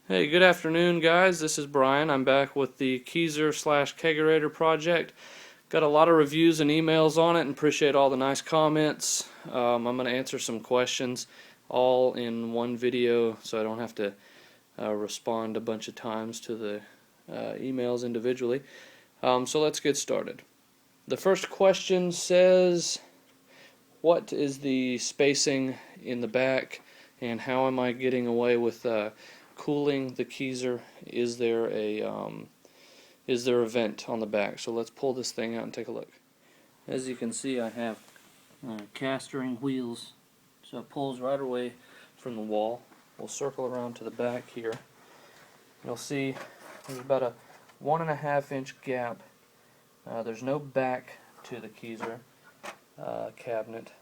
Hey, good afternoon, guys. This is Brian. I'm back with the Keezer/Kegerator project. Got a lot of reviews and emails on it, and appreciate all the nice comments. I'm going to answer some questions all in one video, so I don't have to respond a bunch of times to the emails individually. So let's get started. The first question says, what is the spacing in the back, and how am I getting away with cooling the Keezer? Is there a vent on the back? So let's pull this thing out and take a look. As you can see, I have castering wheels, so it pulls right away from the wall. We'll circle around to the back here. You'll see there's about a 1.5 inch gap. There's no back to the Keezer cabinet,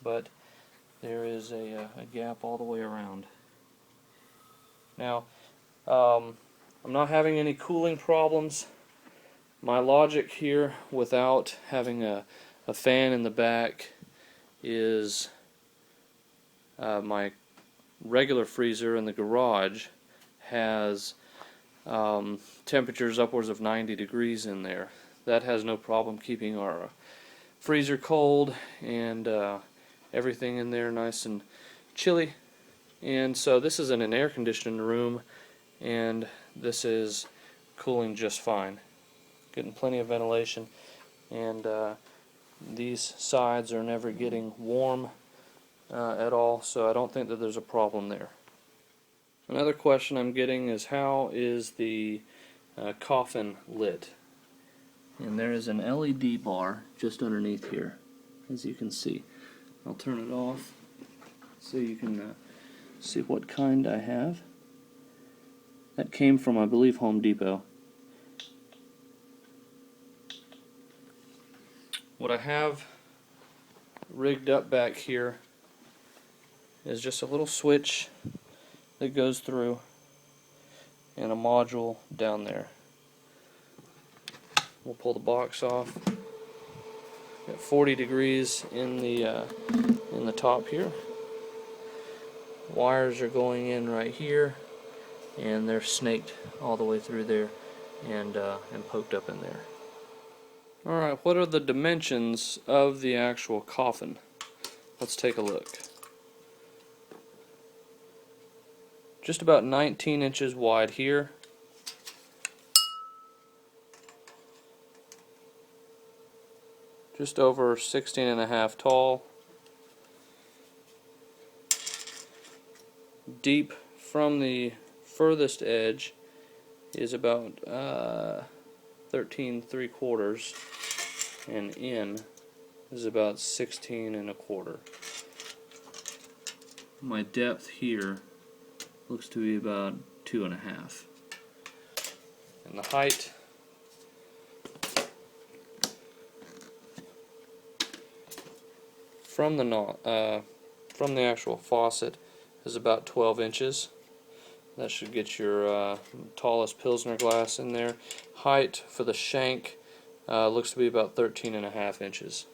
but there is a gap all the way around. Now, I'm not having any cooling problems. My logic here, without having a fan in the back, is my regular freezer in the garage has temperatures upwards of 90 degrees in there. That has no problem keeping our freezer cold and everything in there nice and chilly. And so this is in an air-conditioned room, and this is cooling just fine. Getting plenty of ventilation, and these sides are never getting warm at all, so I don't think that there's a problem there. Another question I'm getting is, how is the Coffin lit? And there is an LED bar just underneath here, as you can see. I'll turn it off so you can see what kind I have. That came from, I believe, Home Depot. What I have rigged up back here is just a little switch that goes through and a module down there. We'll pull the box off. Got 40 degrees in the top here. Wires are going in right here, and they're snaked all the way through there and poked up in there. Alright, what are the dimensions of the actual coffin? Let's take a look. Just about 19 inches wide here. Just over 16.5 tall. Deep from the furthest edge is about 13 3/4, and in is about 16 1/4. My depth here looks to be about 2.5, and the height from the actual faucet is about 12 inches. That should get your tallest Pilsner glass in there. Height for the shank looks to be about 13.5 inches.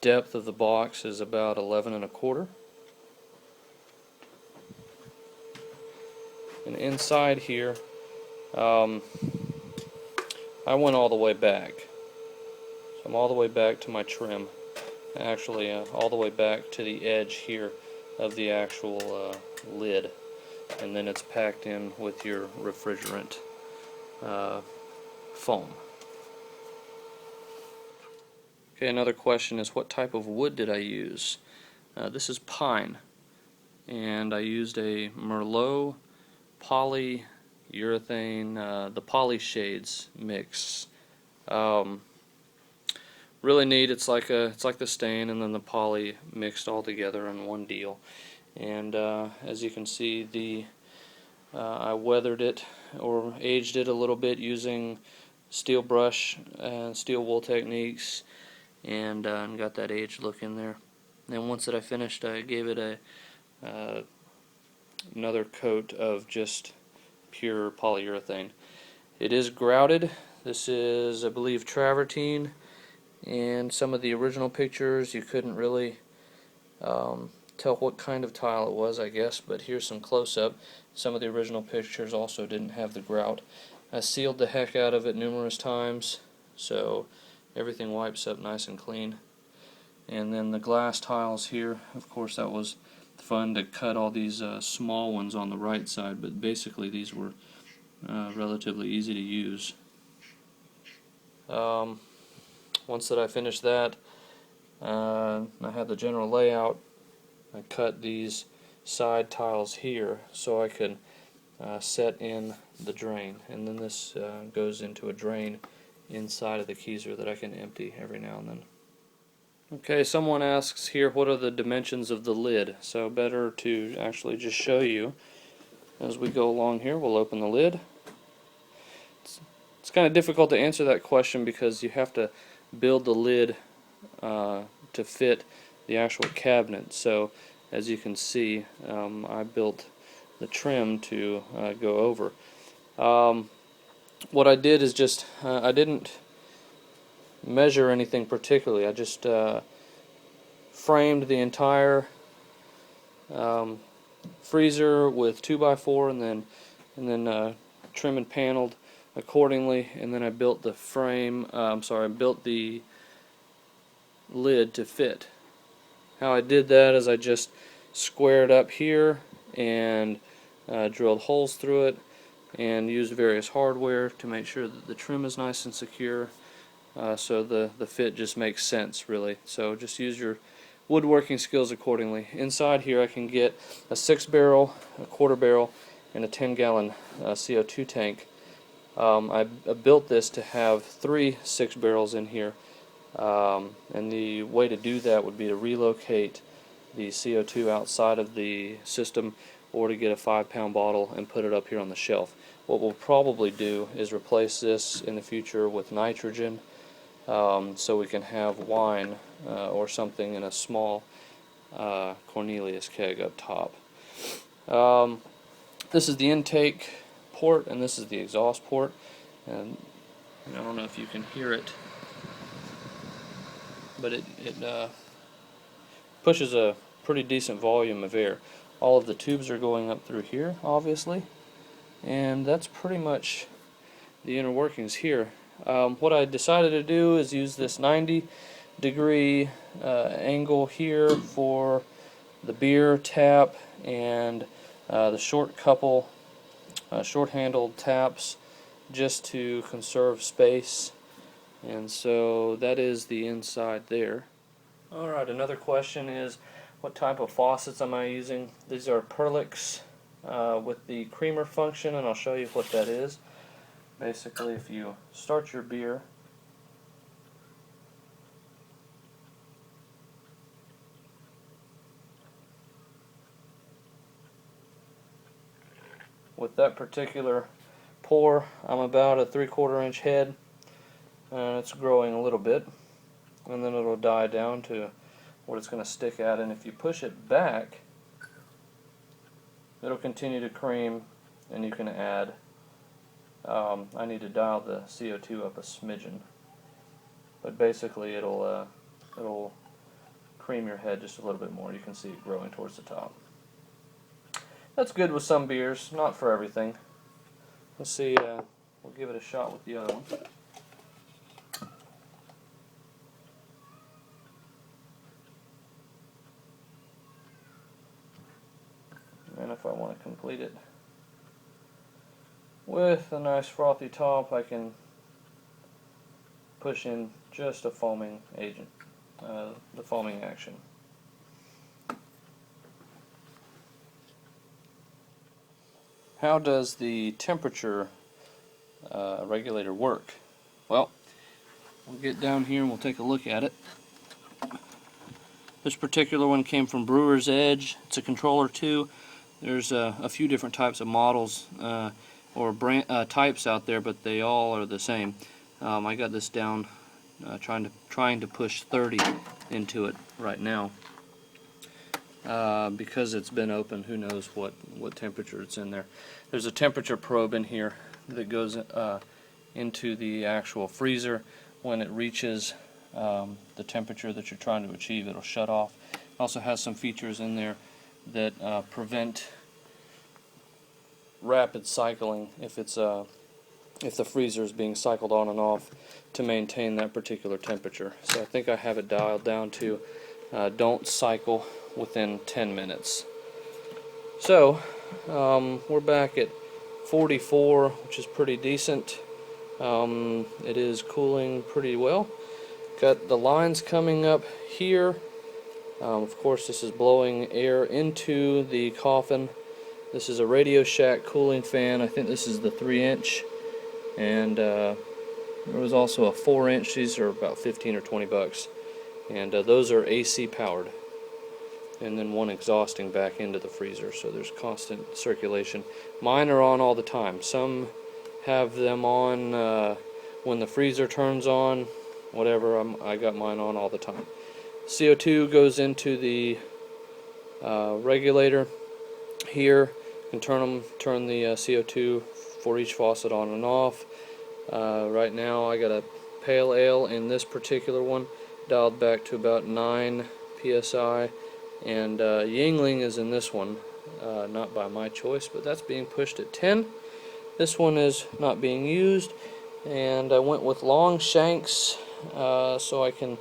Depth of the box is about 11 1/4. And inside here, I went all the way back. So I'm all the way back to my trim. Actually, all the way back to the edge here of the actual lid, and then it's packed in with your refrigerant foam. Okay, another question is, what type of wood did I use? This is pine, and I used a Merlot polyurethane, the Poly Shades mix. Really neat. It's like the stain and then the poly mixed all together in one deal. And as you can see, I weathered it or aged it a little bit using steel brush and steel wool techniques, and got that aged look in there. And then once that I finished, I gave it another coat of just pure polyurethane. It is grouted. This is, I believe, travertine. And some of the original pictures, you couldn't really tell what kind of tile it was, I guess, but here's some close-up. Some of the original pictures also didn't have the grout. I sealed the heck out of it numerous times, so everything wipes up nice and clean. And then the glass tiles here, of course that was fun to cut all these small ones on the right side, but basically these were relatively easy to use. Once that I finished that, I had the general layout. I cut these side tiles here so I could set in the drain, and then this goes into a drain inside of the Keezer that I can empty every now and then. Okay, someone asks here what are the dimensions of the lid, so better to actually just show you as we go along here. We'll open the lid. It's kind of difficult to answer that question because you have to build the lid to fit the actual cabinet. So as you can see, I built the trim to go over. What I did is just I didn't measure anything particularly. I just framed the entire freezer with 2x4 and then trim and paneled accordingly, and then I built the frame. I built the lid to fit. How I did that is I just squared up here and drilled holes through it and used various hardware to make sure that the trim is nice and secure, so the fit just makes sense, really. So just use your woodworking skills accordingly. Inside here I can get a 6-barrel, a quarter barrel, and a 10-gallon CO2 tank. I built this to have 3 6-barrels in here, and the way to do that would be to relocate the CO2 outside of the system, or to get a 5-pound bottle and put it up here on the shelf. What we'll probably do is replace this in the future with nitrogen, so we can have wine or something in a small Cornelius keg up top. This is the intake port, and this is the exhaust port, and I don't know if you can hear it, but it pushes a pretty decent volume of air. All of the tubes are going up through here, obviously, and that's pretty much the inner workings here. What I decided to do is use this 90-degree angle here for the beer tap and the short-handled taps, just to conserve space. And so that is the inside there. Alright, another question is, what type of faucets am I using? These are Perlix with the creamer function, and I'll show you what that is. Basically, if you start your beer, with that particular pour, I'm about a 3/4 inch head, and it's growing a little bit, and then it'll die down to what it's going to stick at, and if you push it back, it'll continue to cream, and you can add. I need to dial the CO2 up a smidgen, but basically it'll cream your head just a little bit more. You can see it growing towards the top. That's good with some beers, not for everything. Let's see, we'll give it a shot with the other one. And if I want to complete it with a nice frothy top, I can push in just a foaming agent, the foaming action. How does the temperature regulator work? Well, we'll get down here and we'll take a look at it. This particular one came from Brewer's Edge. It's a controller too. There's a few different types of models or types out there, but they all are the same. I got this down trying to push 30 into it right now. Because it's been open, who knows what temperature it's in there. There's a temperature probe in here that goes into the actual freezer. When it reaches the temperature that you're trying to achieve, it'll shut off. Also has some features in there that prevent rapid cycling if the freezer is being cycled on and off to maintain that particular temperature. So I think I have it dialed down to don't cycle within 10 minutes. So we're back at 44, which is pretty decent. It is cooling pretty well. Got the lines coming up here. Of course, this is blowing air into the Coffin. This is a Radio Shack cooling fan. I think this is the 3-inch, and there was also a 4-inch. These are about 15 or 20 bucks, and those are AC powered, and then one exhausting back into the freezer, so there's constant circulation. Mine are on all the time. Some have them on when the freezer turns on, whatever. I got mine on all the time. CO2 goes into the regulator here. You can turn the CO2 for each faucet on and off. Right now I got a pale ale in this particular one, dialed back to about 9 psi, and Yingling is in this one, not by my choice, but that's being pushed at 10. This one is not being used, and I went with long shanks so I can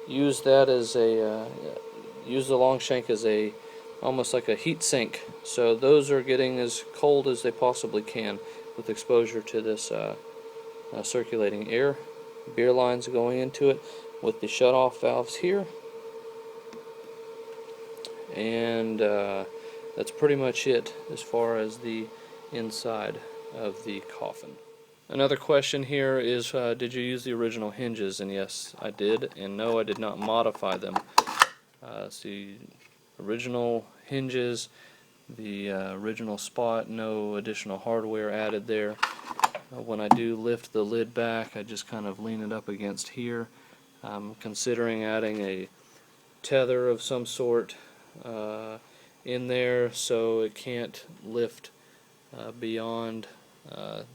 use that as use the long shank as almost like a heat sink. So those are getting as cold as they possibly can with exposure to this circulating air. Beer lines going into it with the shut-off valves here, and that's pretty much it as far as the inside of the Coffin. Another question here is, did you use the original hinges? And yes, I did, and no, I did not modify them. See, original hinges, the original spot, no additional hardware added there. When I do lift the lid back, I just kind of lean it up against here. I'm considering adding a tether of some sort in there so it can't lift beyond a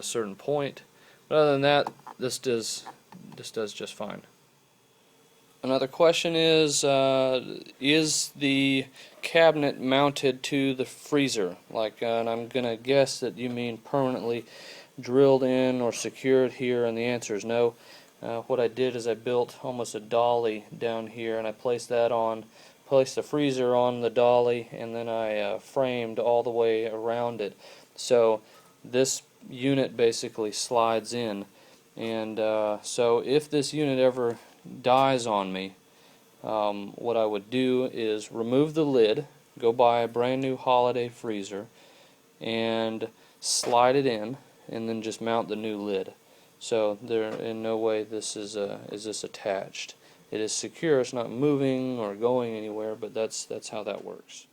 certain point. But other than that, this does just fine. Another question is the cabinet mounted to the freezer? And I'm gonna guess that you mean permanently drilled in or secured here, and the answer is no. What I did is I built almost a dolly down here, and I placed the freezer on the dolly, and then I framed all the way around it. So this unit basically slides in, and so if this unit ever dies on me, what I would do is remove the lid, go buy a brand new holiday freezer, and slide it in, and then just mount the new lid. So there, in no way this is this attached. It is secure. It's not moving or going anywhere, but that's how that works.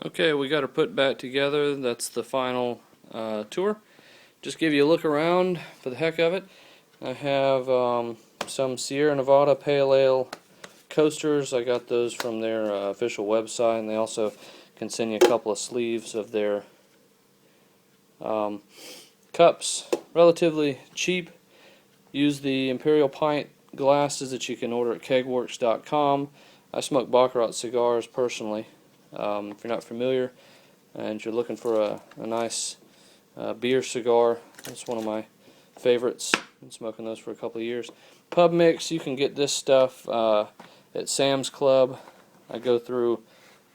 Okay, we got her put back together. That's the final tour. Just give you a look around for the heck of it. I have some Sierra Nevada Pale Ale coasters. I got those from their official website, and they also can send you a couple of sleeves of their cups. Relatively cheap. Use the Imperial Pint glasses that you can order at kegworks.com. I smoke Baccarat cigars personally. If you're not familiar and you're looking for a nice beer cigar, that's one of my favorites. Been smoking those for a couple of years. Pub mix, you can get this stuff at Sam's Club. I go through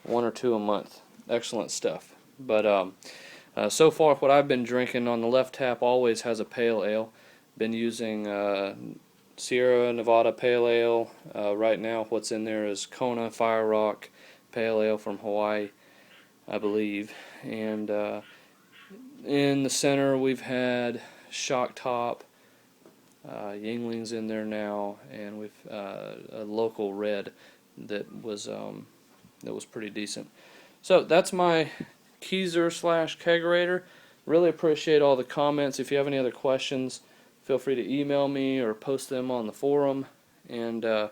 1 or 2 a month. Excellent stuff. But so far what I've been drinking, on the left tap always has a pale ale. Been using Sierra Nevada Pale Ale. Right now what's in there is Kona Fire Rock Pale Ale from Hawaii, I believe. And in the center we've had Shock Top, Yingling's in there now, and we've a local red that was pretty decent. So that's my Keezer / Kegerator. Really appreciate all the comments. If you have any other questions, feel free to email me or post them on the forum. And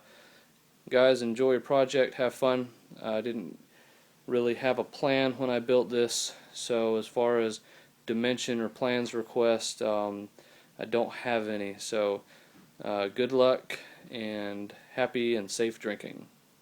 guys, enjoy your project, have fun. I didn't really have a plan when I built this, so as far as dimension or plans request, I don't have any. So good luck and happy and safe drinking.